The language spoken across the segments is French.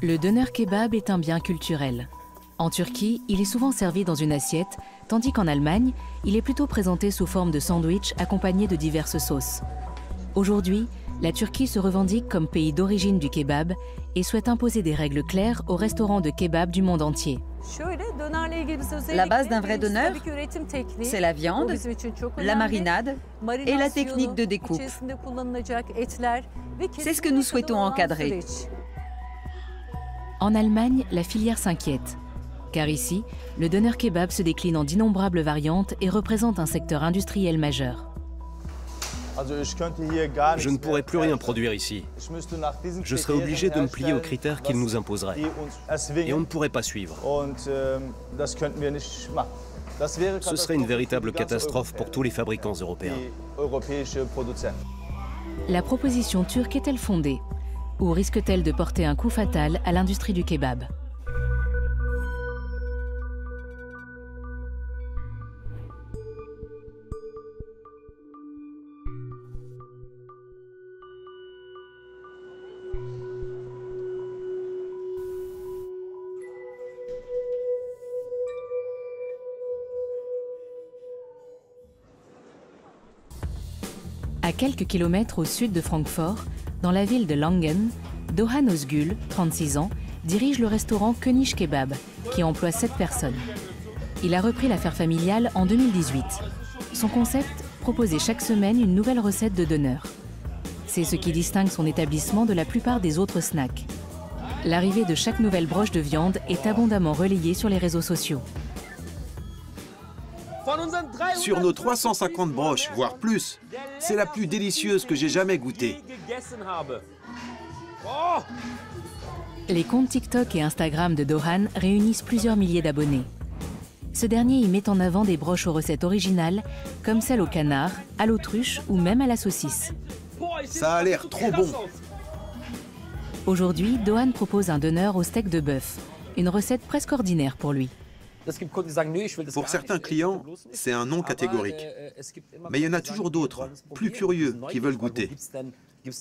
Le doner kebab est un bien culturel. En Turquie, il est souvent servi dans une assiette, tandis qu'en Allemagne, il est plutôt présenté sous forme de sandwich accompagné de diverses sauces. Aujourd'hui, la Turquie se revendique comme pays d'origine du kebab et souhaite imposer des règles claires aux restaurants de kebab du monde entier. La base d'un vrai doner, c'est la viande, la marinade et la technique de découpe. C'est ce que nous souhaitons encadrer. En Allemagne, la filière s'inquiète. Car ici, le doner kebab se décline en d'innombrables variantes et représente un secteur industriel majeur. Je ne pourrais plus rien produire ici. Je serais obligé de me plier aux critères qu'ils nous imposeraient. Et on ne pourrait pas suivre. Ce serait une véritable catastrophe pour tous les fabricants européens. La proposition turque est-elle fondée? Ou risque-t-elle de porter un coup fatal à l'industrie du kebab? À quelques kilomètres au sud de Francfort, dans la ville de Langen, Doğan Özgül, 36 ans, dirige le restaurant König Kebab, qui emploie 7 personnes. Il a repris l'affaire familiale en 2018. Son concept, proposer chaque semaine une nouvelle recette de doner. C'est ce qui distingue son établissement de la plupart des autres snacks. L'arrivée de chaque nouvelle broche de viande est abondamment relayée sur les réseaux sociaux. Sur nos 350 broches, voire plus, c'est la plus délicieuse que j'ai jamais goûtée. Les comptes TikTok et Instagram de Doğan réunissent plusieurs milliers d'abonnés. Ce dernier y met en avant des broches aux recettes originales, comme celle au canard, à l'autruche ou même à la saucisse. Ça a l'air trop bon. Aujourd'hui, Doğan propose un doner au steak de bœuf, une recette presque ordinaire pour lui. Pour certains clients, c'est un non catégorique. Mais il y en a toujours d'autres, plus curieux, qui veulent goûter.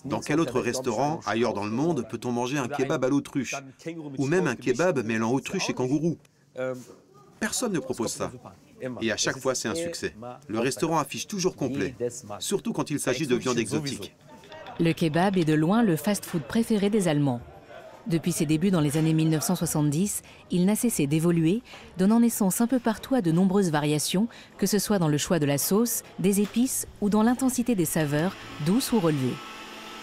Dans quel autre restaurant, ailleurs dans le monde, peut-on manger un kebab à l'autruche? Ou même un kebab mêlant autruche et kangourou? Personne ne propose ça. Et à chaque fois, c'est un succès. Le restaurant affiche toujours complet, surtout quand il s'agit de viande exotique. Le kebab est de loin le fast-food préféré des Allemands. Depuis ses débuts dans les années 1970, il n'a cessé d'évoluer, donnant naissance un peu partout à de nombreuses variations, que ce soit dans le choix de la sauce, des épices ou dans l'intensité des saveurs, douces ou relevées.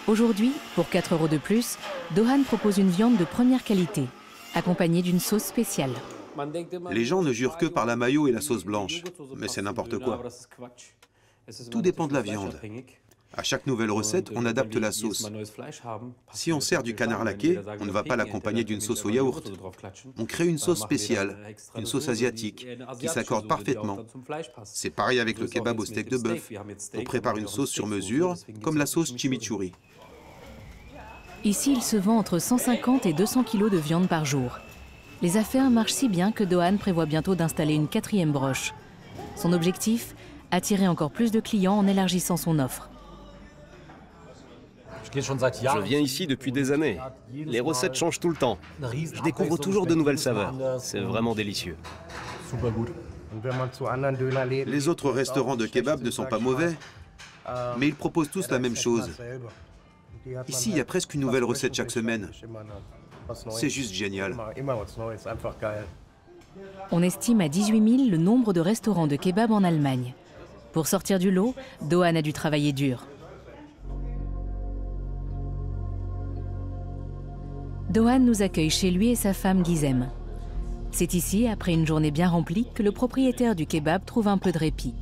Aujourd'hui, pour 4 € de plus, Doğan propose une viande de première qualité, accompagnée d'une sauce spéciale. Les gens ne jurent que par la mayo et la sauce blanche, mais c'est n'importe quoi. Tout dépend de la viande. À chaque nouvelle recette, on adapte la sauce. Si on sert du canard laqué, on ne va pas l'accompagner d'une sauce au yaourt. On crée une sauce spéciale, une sauce asiatique, qui s'accorde parfaitement. C'est pareil avec le kebab au steak de bœuf. On prépare une sauce sur mesure, comme la sauce chimichurri. Ici, il se vend entre 150 et 200 kilos de viande par jour. Les affaires marchent si bien que Doğan prévoit bientôt d'installer une 4e broche. Son objectif, attirer encore plus de clients en élargissant son offre. Je viens ici depuis des années. Les recettes changent tout le temps. Je découvre toujours de nouvelles saveurs. C'est vraiment délicieux. Les autres restaurants de kebab ne sont pas mauvais, mais ils proposent tous la même chose. Ici, il y a presque une nouvelle recette chaque semaine. C'est juste génial. On estime à 18 000 le nombre de restaurants de kebab en Allemagne. Pour sortir du lot, Doğan a dû travailler dur. Doğan nous accueille chez lui et sa femme Gizem. C'est ici, après une journée bien remplie, que le propriétaire du kebab trouve un peu de répit.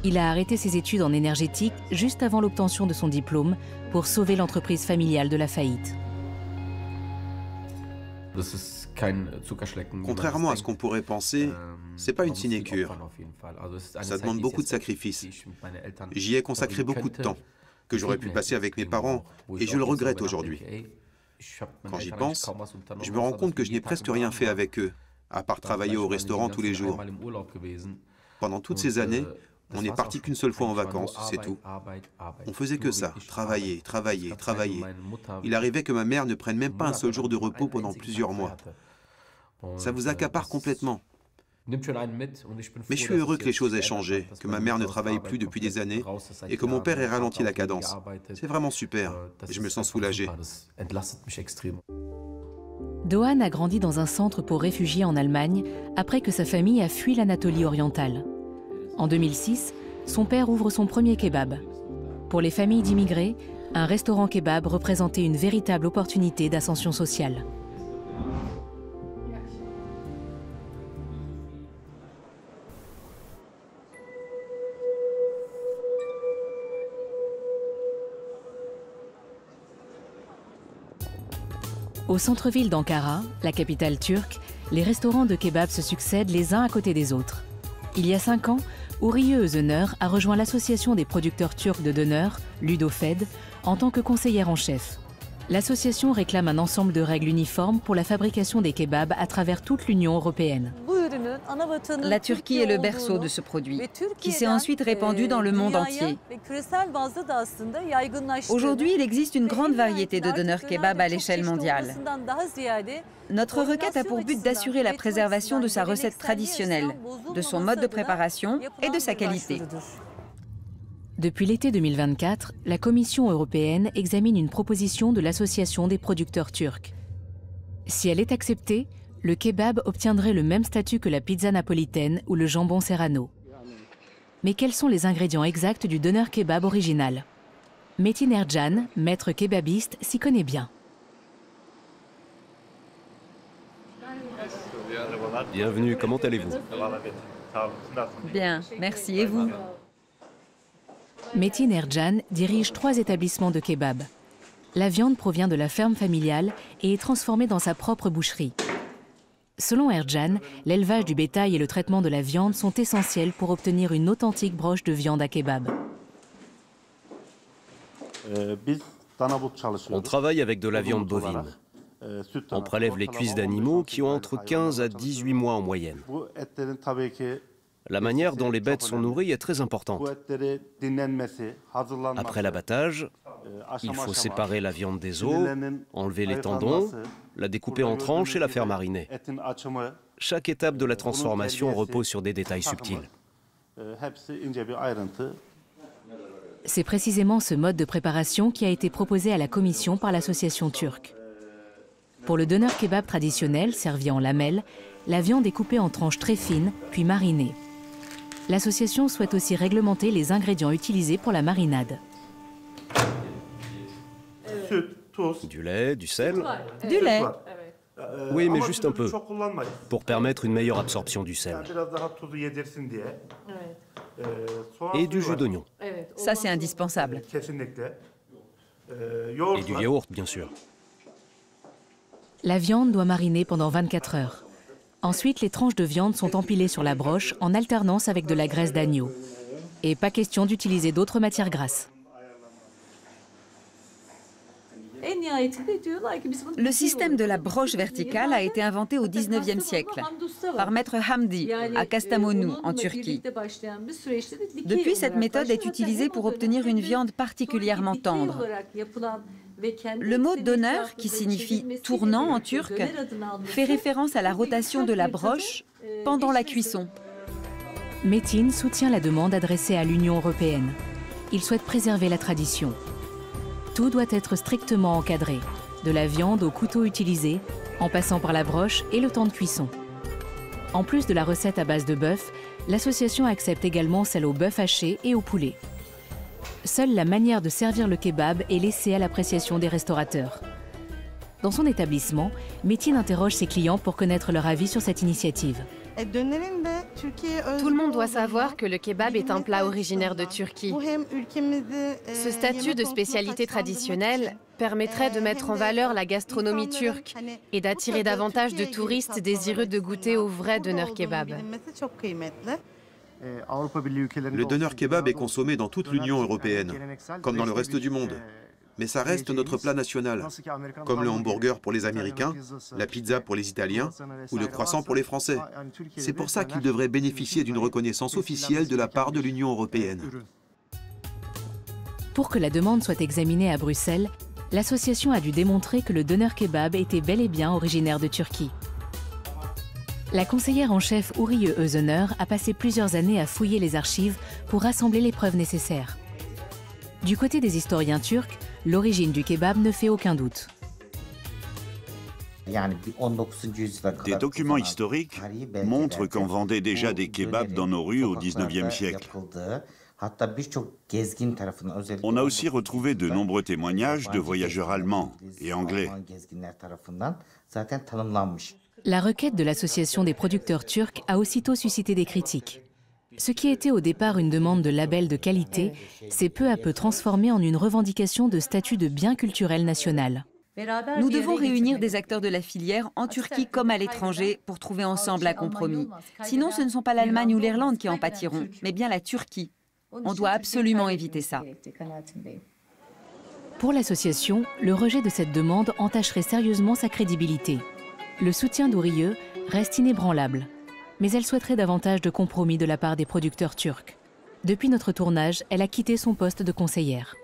Il a arrêté ses études en énergétique juste avant l'obtention de son diplôme pour sauver l'entreprise familiale de la faillite. Contrairement à ce qu'on pourrait penser, c'est pas une sinécure. Ça demande beaucoup de sacrifices. J'y ai consacré beaucoup de temps, que j'aurais pu passer avec mes parents, et je le regrette aujourd'hui. Quand j'y pense, je me rends compte que je n'ai presque rien fait avec eux, à part travailler au restaurant tous les jours. Pendant toutes ces années, On n'est parti qu'une seule fois en vacances, c'est tout. On faisait que ça, travailler, travailler, travailler. Il arrivait que ma mère ne prenne même pas un seul jour de repos pendant plusieurs mois. Ça vous accapare complètement. Mais je suis heureux que les choses aient changé, que ma mère ne travaille plus depuis des années et que mon père ait ralenti la cadence. C'est vraiment super et je me sens soulagé. Doğan a grandi dans un centre pour réfugiés en Allemagne après que sa famille a fui l'Anatolie orientale. En 2006, son père ouvre son premier kebab. Pour les familles d'immigrés, un restaurant kebab représentait une véritable opportunité d'ascension sociale. Au centre-ville d'Ankara, la capitale turque, les restaurants de kebab se succèdent les uns à côté des autres. Il y a 5 ans, Uriye Özener a rejoint l'association des producteurs turcs de döner, Ludofed, en tant que conseillère en chef. L'association réclame un ensemble de règles uniformes pour la fabrication des kebabs à travers toute l'Union européenne. La Turquie est le berceau de ce produit, qui s'est ensuite répandu dans le monde entier. Aujourd'hui, il existe une grande variété de döners kebab à l'échelle mondiale. Notre requête a pour but d'assurer la préservation de sa recette traditionnelle, de son mode de préparation et de sa qualité. Depuis l'été 2024, la Commission européenne examine une proposition de l'Association des producteurs turcs. Si elle est acceptée, le kebab obtiendrait le même statut que la pizza napolitaine ou le jambon serrano. Mais quels sont les ingrédients exacts du döner kebab original? Metin Ercan, maître kebabiste, s'y connaît bien. Bienvenue, comment allez-vous? Bien, merci. Et vous? Metin Ercan dirige 3 établissements de kebab. La viande provient de la ferme familiale et est transformée dans sa propre boucherie. Selon Ercan, l'élevage du bétail et le traitement de la viande sont essentiels pour obtenir une authentique broche de viande à kebab. On travaille avec de la viande bovine. On prélève les cuisses d'animaux qui ont entre 15 à 18 mois en moyenne. La manière dont les bêtes sont nourries est très importante. Après l'abattage, il faut séparer la viande des os, enlever les tendons, la découper en tranches et la faire mariner. Chaque étape de la transformation repose sur des détails subtils. C'est précisément ce mode de préparation qui a été proposé à la Commission par l'association turque. Pour le döner kebab traditionnel, servi en lamelles, la viande est coupée en tranches très fines, puis marinée. L'association souhaite aussi réglementer les ingrédients utilisés pour la marinade. Du lait, du sel. Du lait. Oui, mais juste un peu, pour permettre une meilleure absorption du sel. Et du jus d'oignon. Ça, c'est indispensable. Et du yaourt, bien sûr. La viande doit mariner pendant 24 heures. Ensuite, les tranches de viande sont empilées sur la broche en alternance avec de la graisse d'agneau. Et pas question d'utiliser d'autres matières grasses. Le système de la broche verticale a été inventé au XIXe siècle par maître Hamdi à Kastamonu, en Turquie. Depuis, cette méthode est utilisée pour obtenir une viande particulièrement tendre. Le mot döner, qui signifie tournant en turc, fait référence à la rotation de la broche pendant la cuisson. Metin soutient la demande adressée à l'Union européenne. Il souhaite préserver la tradition. Tout doit être strictement encadré, de la viande au couteau utilisé, en passant par la broche et le temps de cuisson. En plus de la recette à base de bœuf, l'association accepte également celle au bœuf haché et au poulet. Seule la manière de servir le kebab est laissée à l'appréciation des restaurateurs. Dans son établissement, Metin interroge ses clients pour connaître leur avis sur cette initiative. Tout le monde doit savoir que le kebab est un plat originaire de Turquie. Ce statut de spécialité traditionnelle permettrait de mettre en valeur la gastronomie turque et d'attirer davantage de touristes désireux de goûter au vrai döner kebab. Le döner kebab est consommé dans toute l'Union européenne, comme dans le reste du monde. mais ça reste notre plat national, comme le hamburger pour les Américains, la pizza pour les Italiens ou le croissant pour les Français. C'est pour ça qu'il devrait bénéficier d'une reconnaissance officielle de la part de l'Union européenne. Pour que la demande soit examinée à Bruxelles, l'association a dû démontrer que le doner kebab était bel et bien originaire de Turquie. La conseillère en chef Huriye Özener a passé plusieurs années à fouiller les archives pour rassembler les preuves nécessaires. Du côté des historiens turcs, l'origine du kebab ne fait aucun doute. Des documents historiques montrent qu'on vendait déjà des kebabs dans nos rues au XIXe siècle. On a aussi retrouvé de nombreux témoignages de voyageurs allemands et anglais. La requête de l'Association des producteurs turcs a aussitôt suscité des critiques. Ce qui était au départ une demande de label de qualité s'est peu à peu transformé en une revendication de statut de bien culturel national. Nous devons réunir des acteurs de la filière en Turquie comme à l'étranger pour trouver ensemble un compromis. Sinon, ce ne sont pas l'Allemagne ou l'Irlande qui en pâtiront, mais bien la Turquie. On doit absolument éviter ça. Pour l'association, le rejet de cette demande entacherait sérieusement sa crédibilité. Le soutien d'Huriye reste inébranlable, mais elle souhaiterait davantage de compromis de la part des producteurs turcs. Depuis notre tournage, elle a quitté son poste de conseillère.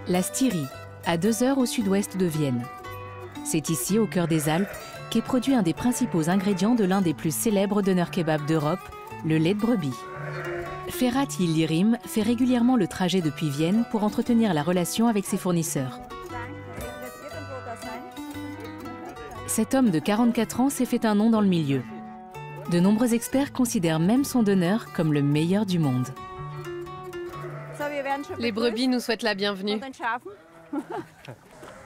La Styrie, à 2 heures au sud-ouest de Vienne. C'est ici, au cœur des Alpes, qu'est produit un des principaux ingrédients de l'un des plus célèbres doner kebab d'Europe, le lait de brebis. Ferhat Yildirim fait régulièrement le trajet depuis Vienne pour entretenir la relation avec ses fournisseurs. Cet homme de 44 ans s'est fait un nom dans le milieu. De nombreux experts considèrent même son doner comme le meilleur du monde. Les brebis nous souhaitent la bienvenue.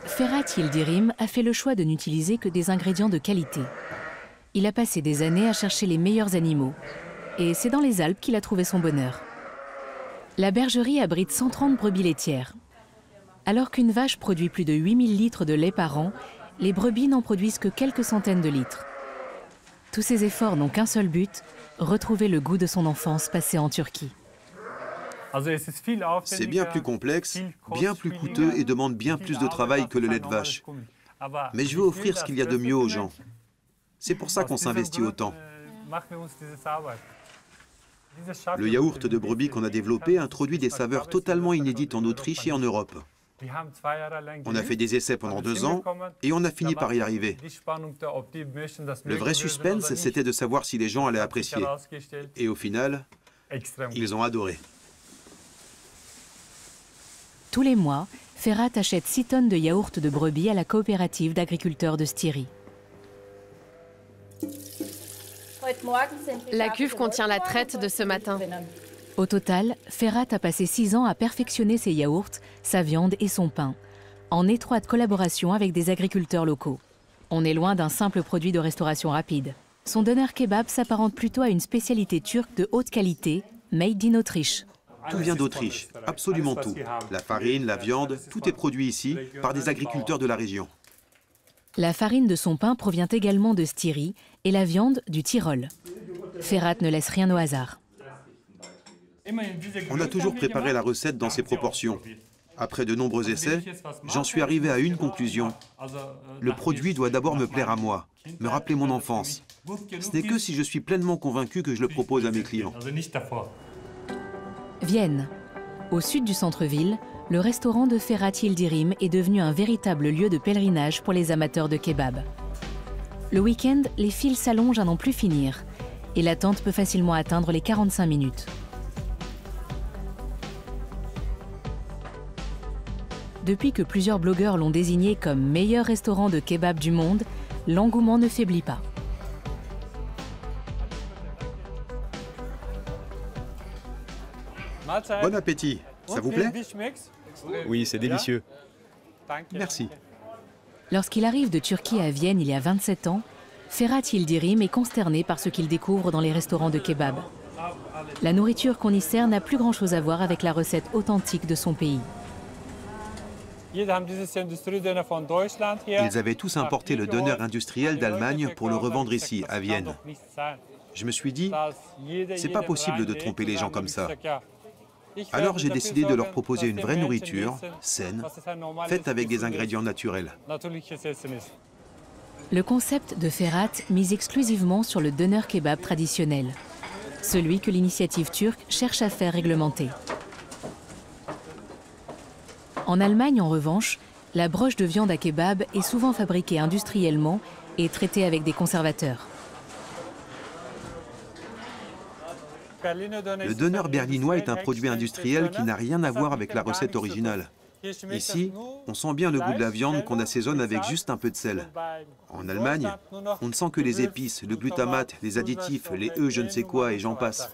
Ferhat Yildirim a fait le choix de n'utiliser que des ingrédients de qualité. Il a passé des années à chercher les meilleurs animaux. Et c'est dans les Alpes qu'il a trouvé son bonheur. La bergerie abrite 130 brebis laitières. Alors qu'une vache produit plus de 8000 litres de lait par an, les brebis n'en produisent que quelques centaines de litres. Tous ces efforts n'ont qu'un seul but, retrouver le goût de son enfance passée en Turquie. C'est bien plus complexe, bien plus coûteux et demande bien plus de travail que le lait de vache. Mais je veux offrir ce qu'il y a de mieux aux gens. C'est pour ça qu'on s'investit autant. Le yaourt de brebis qu'on a développé introduit des saveurs totalement inédites en Autriche et en Europe. On a fait des essais pendant 2 ans et on a fini par y arriver. Le vrai suspense, c'était de savoir si les gens allaient apprécier. Et au final, ils ont adoré. Tous les mois, Ferhat achète 6 tonnes de yaourt de brebis à la coopérative d'agriculteurs de Styrie. La cuve contient la traite de ce matin. Au total, Ferhat a passé 6 ans à perfectionner ses yaourts, sa viande et son pain, en étroite collaboration avec des agriculteurs locaux. On est loin d'un simple produit de restauration rapide. Son doner kebab s'apparente plutôt à une spécialité turque de haute qualité, made in Autriche. Tout vient d'Autriche, absolument tout. La farine, la viande, tout est produit ici par des agriculteurs de la région. La farine de son pain provient également de Styrie et la viande du Tyrol. Ferhat ne laisse rien au hasard. On a toujours préparé la recette dans ces proportions. Après de nombreux essais, j'en suis arrivé à une conclusion. Le produit doit d'abord me plaire à moi, me rappeler mon enfance. Ce n'est que si je suis pleinement convaincu que je le propose à mes clients. Vienne. Au sud du centre-ville, le restaurant de Ferhat Yildirim est devenu un véritable lieu de pèlerinage pour les amateurs de kebab. Le week-end, les files s'allongent à n'en plus finir et l'attente peut facilement atteindre les 45 minutes. Depuis que plusieurs blogueurs l'ont désigné comme meilleur restaurant de kebab du monde, l'engouement ne faiblit pas. Bon appétit. Ça vous plaît? Oui, c'est délicieux. Merci. Lorsqu'il arrive de Turquie à Vienne il y a 27 ans, Ferhat Yildirim est consterné par ce qu'il découvre dans les restaurants de kebab. La nourriture qu'on y sert n'a plus grand-chose à voir avec la recette authentique de son pays. Ils avaient tous importé le döner industriel d'Allemagne pour le revendre ici, à Vienne. Je me suis dit, c'est pas possible de tromper les gens comme ça. Alors j'ai décidé de leur proposer une vraie nourriture, saine, faite avec des ingrédients naturels. Le concept de Ferhat mise exclusivement sur le döner kebab traditionnel, celui que l'initiative turque cherche à faire réglementer. En Allemagne, en revanche, la broche de viande à kebab est souvent fabriquée industriellement et traitée avec des conservateurs. Le döner berlinois est un produit industriel qui n'a rien à voir avec la recette originale. Ici, on sent bien le goût de la viande qu'on assaisonne avec juste un peu de sel. En Allemagne, on ne sent que les épices, le glutamate, les additifs, les je ne sais quoi et j'en passe.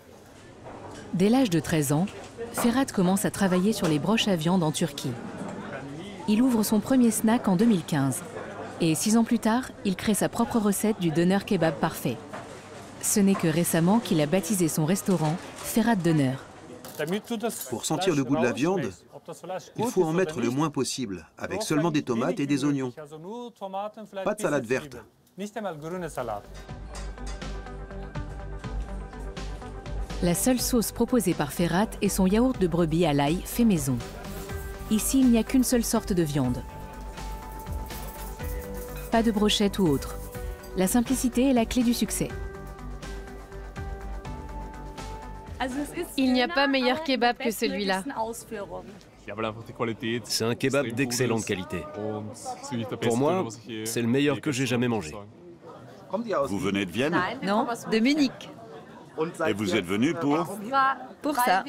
Dès l'âge de 13 ans, Ferhat commence à travailler sur les broches à viande en Turquie. Il ouvre son premier snack en 2015. Et 6 ans plus tard, il crée sa propre recette du döner kebab parfait. Ce n'est que récemment qu'il a baptisé son restaurant Ferhat Döner. Pour sentir le goût de la viande, il faut en mettre le moins possible, avec seulement des tomates et des oignons. Pas de salade verte. La seule sauce proposée par Ferhat est son yaourt de brebis à l'ail fait maison. Ici, il n'y a qu'une seule sorte de viande. Pas de brochette ou autre. La simplicité est la clé du succès. Il n'y a pas meilleur kebab que celui-là. C'est un kebab d'excellente qualité. Pour moi, c'est le meilleur que j'ai jamais mangé. Vous venez de Vienne? Non, de Munich. Et vous êtes venu Pour ça.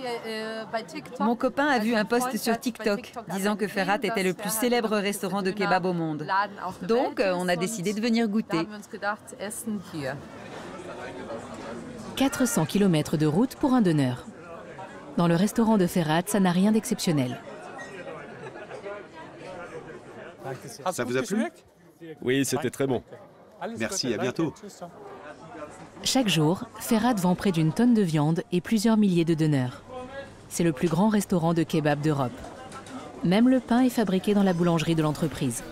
Mon copain a vu un post sur TikTok disant que Ferhat était le plus célèbre restaurant de kebab au monde. Donc, on a décidé de venir goûter. 400 km de route pour un döner. Dans le restaurant de Ferhat, ça n'a rien d'exceptionnel. Ça vous a plu? Oui, c'était très bon. Merci, à bientôt. Chaque jour, Ferhat vend près d'une tonne de viande et plusieurs milliers de döners. C'est le plus grand restaurant de kebab d'Europe. Même le pain est fabriqué dans la boulangerie de l'entreprise.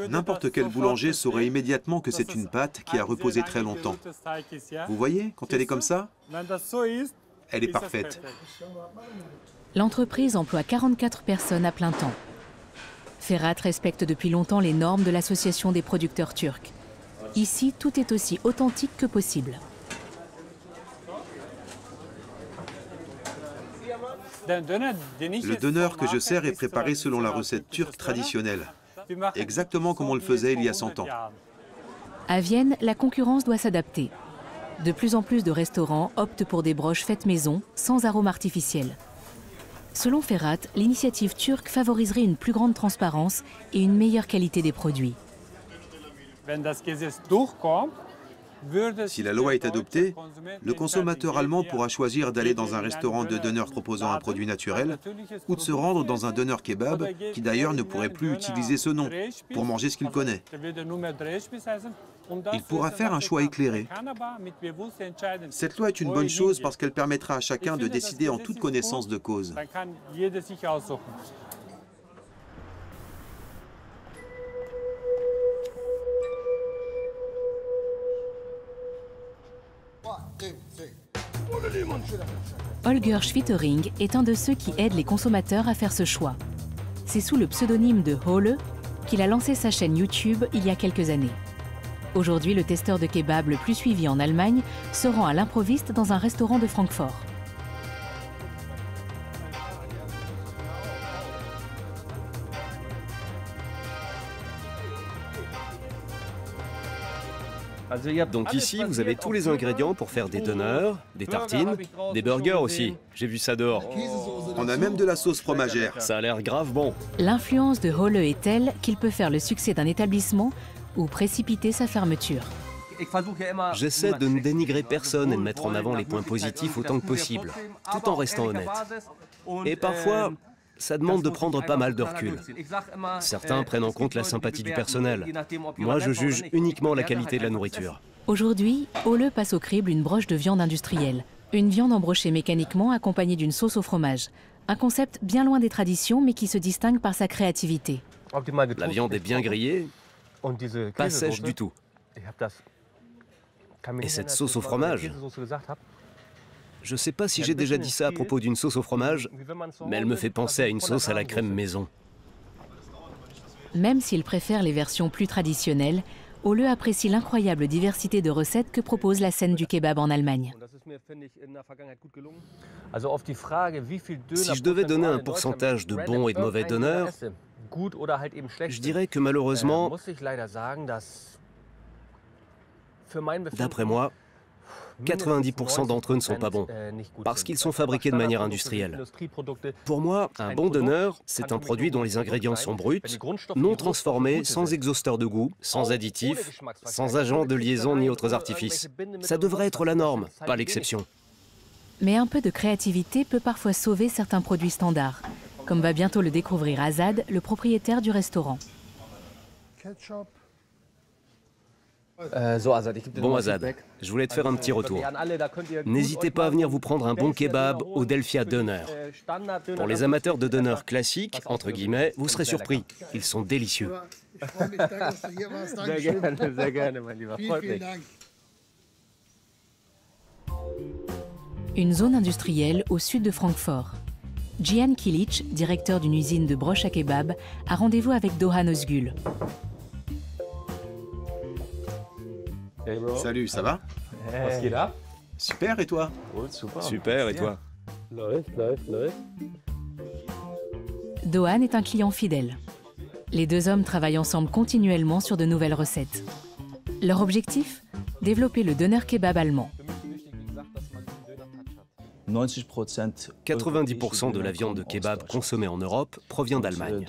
N'importe quel boulanger saurait immédiatement que c'est une pâte qui a reposé très longtemps. Vous voyez, quand elle est comme ça, elle est parfaite. L'entreprise emploie 44 personnes à plein temps. Ferhat respecte depuis longtemps les normes de l'Association des producteurs turcs. Ici, tout est aussi authentique que possible. Le döner que je sers est préparé selon la recette turque traditionnelle, exactement comme on le faisait il y a 100 ans. À Vienne, la concurrence doit s'adapter. De plus en plus de restaurants optent pour des broches faites maison, sans arôme artificiel. Selon Ferhat, l'initiative turque favoriserait une plus grande transparence et une meilleure qualité des produits. Si la loi est adoptée, le consommateur allemand pourra choisir d'aller dans un restaurant de döner proposant un produit naturel ou de se rendre dans un döner kebab qui d'ailleurs ne pourrait plus utiliser ce nom pour manger ce qu'il connaît. Il pourra faire un choix éclairé. Cette loi est une bonne chose parce qu'elle permettra à chacun de décider en toute connaissance de cause. Holger Schwittering est un de ceux qui aident les consommateurs à faire ce choix. C'est sous le pseudonyme de Hohle qu'il a lancé sa chaîne YouTube il y a quelques années. Aujourd'hui, le testeur de kebab le plus suivi en Allemagne se rend à l'improviste dans un restaurant de Francfort. Donc ici, vous avez tous les ingrédients pour faire des döners, des tartines, des burgers aussi. J'ai vu ça dehors. On a même de la sauce fromagère. Ça a l'air grave bon. L'influence de Hohle est telle qu'il peut faire le succès d'un établissement ou précipiter sa fermeture. J'essaie de ne dénigrer personne et de mettre en avant les points positifs autant que possible, tout en restant honnête. Et parfois, ça demande de prendre pas mal de recul. Certains prennent en compte la sympathie du personnel. Moi, je juge uniquement la qualité de la nourriture. Aujourd'hui, Ole passe au crible une broche de viande industrielle. Une viande embrochée mécaniquement accompagnée d'une sauce au fromage. Un concept bien loin des traditions, mais qui se distingue par sa créativité. La viande est bien grillée, pas sèche du tout. Et cette sauce au fromage, je ne sais pas si j'ai déjà dit ça à propos d'une sauce au fromage, mais elle me fait penser à une sauce à la crème maison. Même s'il préfère les versions plus traditionnelles, Ole apprécie l'incroyable diversité de recettes que propose la scène du kebab en Allemagne. Si je devais donner un pourcentage de bons et de mauvais donneurs, je dirais que malheureusement, d'après moi, 90% d'entre eux ne sont pas bons, parce qu'ils sont fabriqués de manière industrielle. Pour moi, un bon donneur, c'est un produit dont les ingrédients sont bruts, non transformés, sans exhausteur de goût, sans additifs, sans agents de liaison ni autres artifices. Ça devrait être la norme, pas l'exception. Mais un peu de créativité peut parfois sauver certains produits standards, comme va bientôt le découvrir Azad, le propriétaire du restaurant. Bon Azad, je voulais te faire un petit retour. N'hésitez pas à venir vous prendre un bon kebab au Delphia Döner. Pour les amateurs de döner classiques, entre guillemets, vous serez surpris. Ils sont délicieux. Une zone industrielle au sud de Francfort. Cihan Kilic, directeur d'une usine de broche à kebab, a rendez-vous avec Doğan Özgül. Salut, ça va? Super, et toi? Super, et toi? Doğan est un client fidèle. Les deux hommes travaillent ensemble continuellement sur de nouvelles recettes. Leur objectif? Développer le döner kebab allemand. 90% de la viande de kebab consommée en Europe provient d'Allemagne.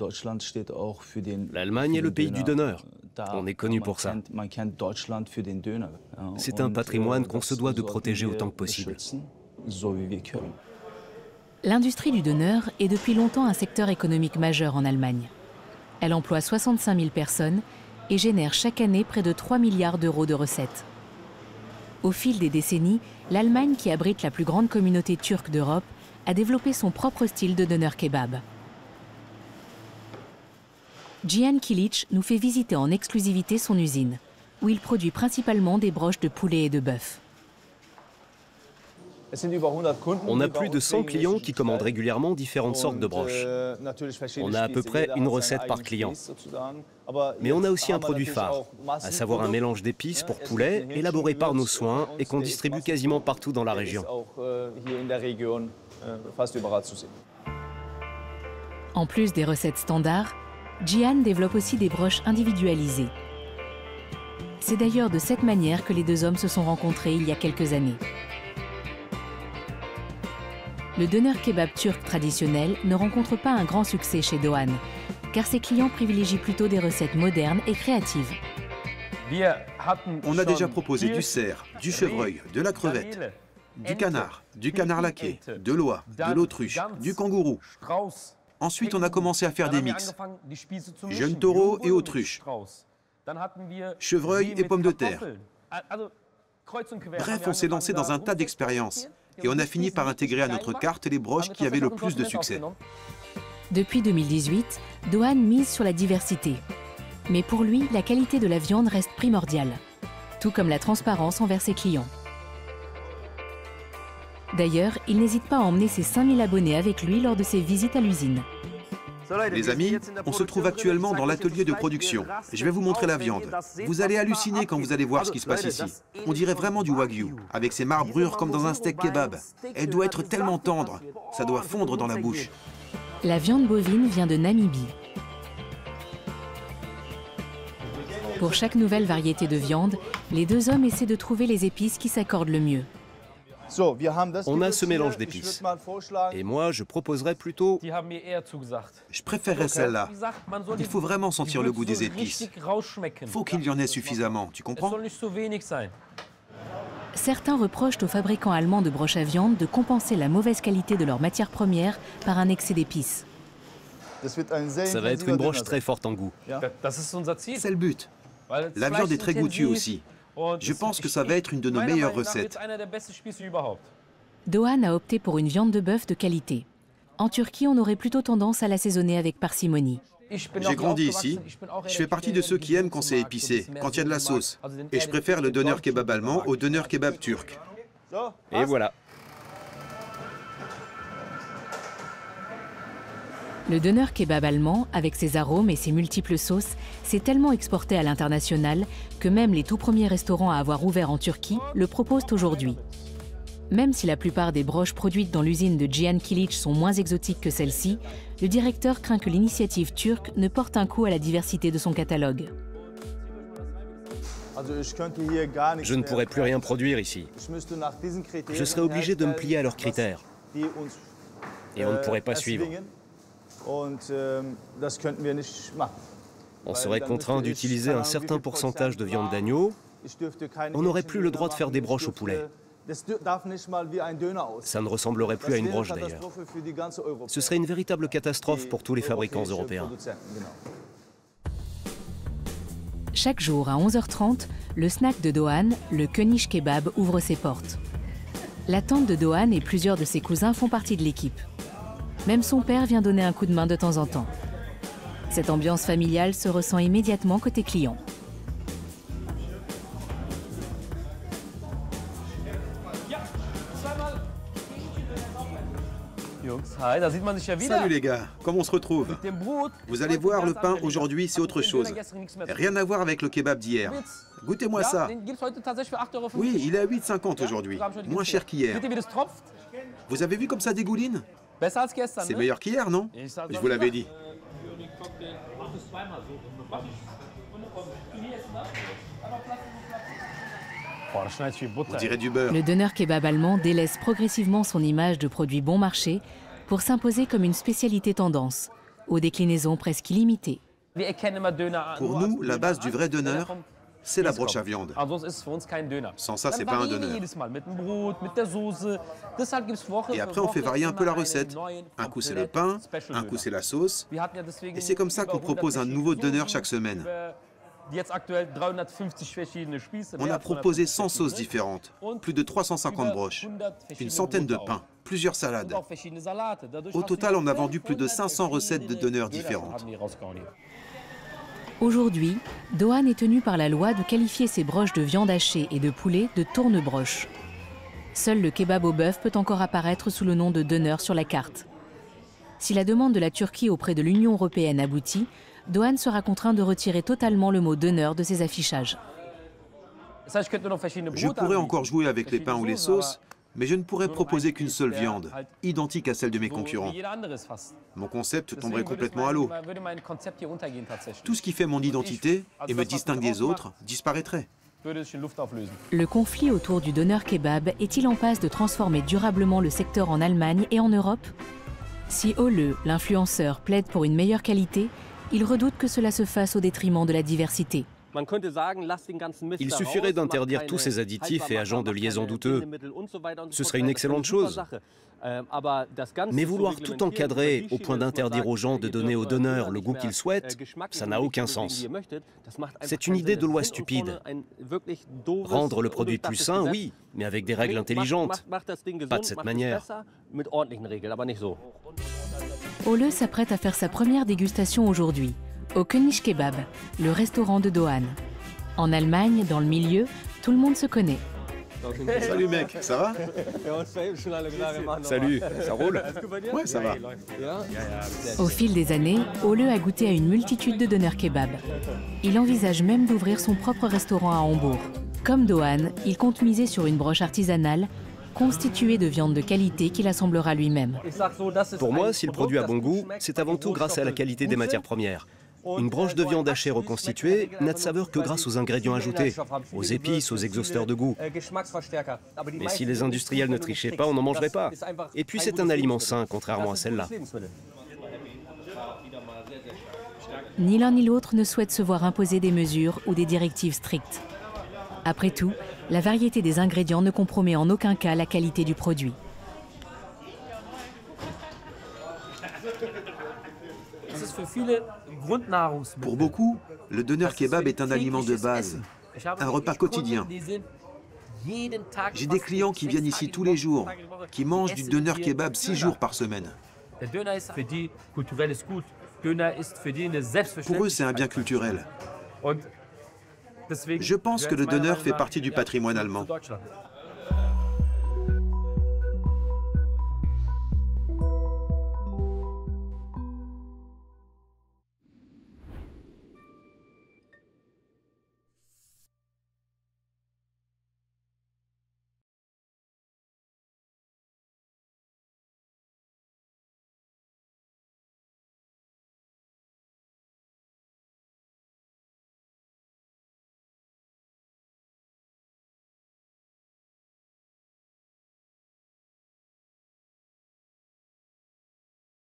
L'Allemagne est le pays du döner. On est connu pour ça. C'est un patrimoine qu'on se doit de protéger autant que possible. L'industrie du döner est depuis longtemps un secteur économique majeur en Allemagne. Elle emploie 65 000 personnes et génère chaque année près de 3 milliards d'euros de recettes. Au fil des décennies, l'Allemagne, qui abrite la plus grande communauté turque d'Europe, a développé son propre style de döner kebab. Cihan Kilic nous fait visiter en exclusivité son usine, où il produit principalement des broches de poulet et de bœuf. On a plus de 100 clients qui commandent régulièrement différentes sortes de broches. On a à peu près une recette par client. Mais on a aussi un produit phare, à savoir un mélange d'épices pour poulet, élaboré par nos soins et qu'on distribue quasiment partout dans la région. En plus des recettes standards, Cihan développe aussi des broches individualisées. C'est d'ailleurs de cette manière que les deux hommes se sont rencontrés il y a quelques années. Le döner kebab turc traditionnel ne rencontre pas un grand succès chez Doğan, car ses clients privilégient plutôt des recettes modernes et créatives. On a déjà proposé du cerf, du chevreuil, de la crevette, du canard laqué, de l'oie, de l'autruche, du kangourou. Ensuite, on a commencé à faire des mix. Jeunes taureaux et autruche. Chevreuil et pommes de terre. Bref, on s'est lancé dans un tas d'expériences. Et on a fini par intégrer à notre carte les broches qui avaient le plus de succès. Depuis 2018, Doğan mise sur la diversité. Mais pour lui, la qualité de la viande reste primordiale, tout comme la transparence envers ses clients. D'ailleurs, il n'hésite pas à emmener ses 5000 abonnés avec lui lors de ses visites à l'usine. Les amis, on se trouve actuellement dans l'atelier de production. Je vais vous montrer la viande. Vous allez halluciner quand vous allez voir ce qui se passe ici. On dirait vraiment du wagyu, avec ses marbrures comme dans un steak kebab. Elle doit être tellement tendre, ça doit fondre dans la bouche. La viande bovine vient de Namibie. Pour chaque nouvelle variété de viande, les deux hommes essaient de trouver les épices qui s'accordent le mieux. On a ce mélange d'épices. Et moi, je proposerais plutôt... Je préférerais celle-là. Il faut vraiment sentir le goût des épices. Faut qu'il y en ait suffisamment, tu comprends? Certains reprochent aux fabricants allemands de broches à viande de compenser la mauvaise qualité de leurs matières premières par un excès d'épices. Ça va être une broche très forte en goût. C'est le but. La viande est très goûtue aussi. Je pense que ça va être une de nos meilleures recettes. Doğan a opté pour une viande de bœuf de qualité. En Turquie, on aurait plutôt tendance à l'assaisonner avec parcimonie. J'ai grandi ici. Je fais partie de ceux qui aiment quand c'est épicé, quand il y a de la sauce. Et je préfère le doner kebab allemand au doner kebab turc. Et voilà. Le doner kebab allemand, avec ses arômes et ses multiples sauces, s'est tellement exporté à l'international que même les tout premiers restaurants à avoir ouvert en Turquie le proposent aujourd'hui. Même si la plupart des broches produites dans l'usine de Cihan Kilic sont moins exotiques que celle-ci, le directeur craint que l'initiative turque ne porte un coup à la diversité de son catalogue. Je ne pourrais plus rien produire ici. Je serais obligé de me plier à leurs critères. Et on ne pourrait pas suivre. On serait contraint d'utiliser un certain pourcentage de viande d'agneau. On n'aurait plus le droit de faire des broches au poulet. Ça ne ressemblerait plus à une broche d'ailleurs. Ce serait une véritable catastrophe pour tous les fabricants européens. Chaque jour à 11h30, le snack de Doğan, le Köniş Kebab, ouvre ses portes. La tante de Doğan et plusieurs de ses cousins font partie de l'équipe. Même son père vient donner un coup de main de temps en temps. Cette ambiance familiale se ressent immédiatement côté client. Salut les gars, comment on se retrouve? Vous allez voir, le pain aujourd'hui c'est autre chose. Rien à voir avec le kebab d'hier. Goûtez-moi ça. Oui, il est à 8,50 aujourd'hui, moins cher qu'hier. Vous avez vu comme ça dégouline? C'est meilleur qu'hier, non? Je vous l'avais dit. On dirait du beurre. Le doner kebab allemand délaisse progressivement son image de produit bon marché pour s'imposer comme une spécialité tendance, aux déclinaisons presque illimitées. Pour nous, la base du vrai doner, c'est la broche à viande. Sans ça, c'est pas un doner. Et après, on fait varier un peu la recette. Un coup, c'est le pain, un coup, c'est la sauce. Et c'est comme ça qu'on propose un nouveau doner chaque semaine. On a proposé 100 sauces différentes, plus de 350 broches, une centaine de pains, plusieurs salades. Au total, on a vendu plus de 500 recettes de döners différentes. Aujourd'hui, Doğan est tenu par la loi de qualifier ses broches de viande hachée et de poulet de tourne-broche. Seul le kebab au bœuf peut encore apparaître sous le nom de doner sur la carte. Si la demande de la Turquie auprès de l'Union européenne aboutit, Doğan sera contraint de retirer totalement le mot doner de ses affichages. Je pourrais encore jouer avec les pains ou les sauces, mais je ne pourrais proposer qu'une seule viande, identique à celle de mes concurrents. Mon concept tomberait complètement à l'eau. Tout ce qui fait mon identité et me distingue des autres disparaîtrait. Le conflit autour du doner kebab est-il en passe de transformer durablement le secteur en Allemagne et en Europe? Si Ole, l'influenceur, plaide pour une meilleure qualité, il redoute que cela se fasse au détriment de la diversité. Il suffirait d'interdire tous ces additifs et agents de liaison douteux. Ce serait une excellente chose. Mais vouloir tout encadrer au point d'interdire aux gens de donner au donneur le goût qu'ils souhaitent, ça n'a aucun sens. C'est une idée de loi stupide. Rendre le produit plus sain, oui, mais avec des règles intelligentes. Pas de cette manière. Ole s'apprête à faire sa première dégustation aujourd'hui, au Köniş Kebab, le restaurant de Doğan. En Allemagne, dans le milieu, tout le monde se connaît. Salut mec, ça va? Salut, ça roule? Ouais, ça va. Au fil des années, Ole a goûté à une multitude de doner kebab. Il envisage même d'ouvrir son propre restaurant à Hambourg. Comme Doğan, il compte miser sur une broche artisanale constituée de viande de qualité qu'il assemblera lui-même. Pour moi, si le produit a bon goût, c'est avant tout grâce à la qualité des matières premières. Une broche de viande hachée reconstituée n'a de saveur que grâce aux ingrédients ajoutés, aux épices, aux exhausteurs de goût. Mais si les industriels ne trichaient pas, on n'en mangerait pas. Et puis c'est un aliment sain, contrairement à celle-là. Ni l'un ni l'autre ne souhaite se voir imposer des mesures ou des directives strictes. Après tout, la variété des ingrédients ne compromet en aucun cas la qualité du produit. Pour beaucoup, le doner kebab est un aliment de base, un repas quotidien. J'ai des clients qui viennent ici tous les jours, qui mangent du doner kebab 6 jours par semaine. Pour eux, c'est un bien culturel. Je pense que le doner fait partie du patrimoine allemand.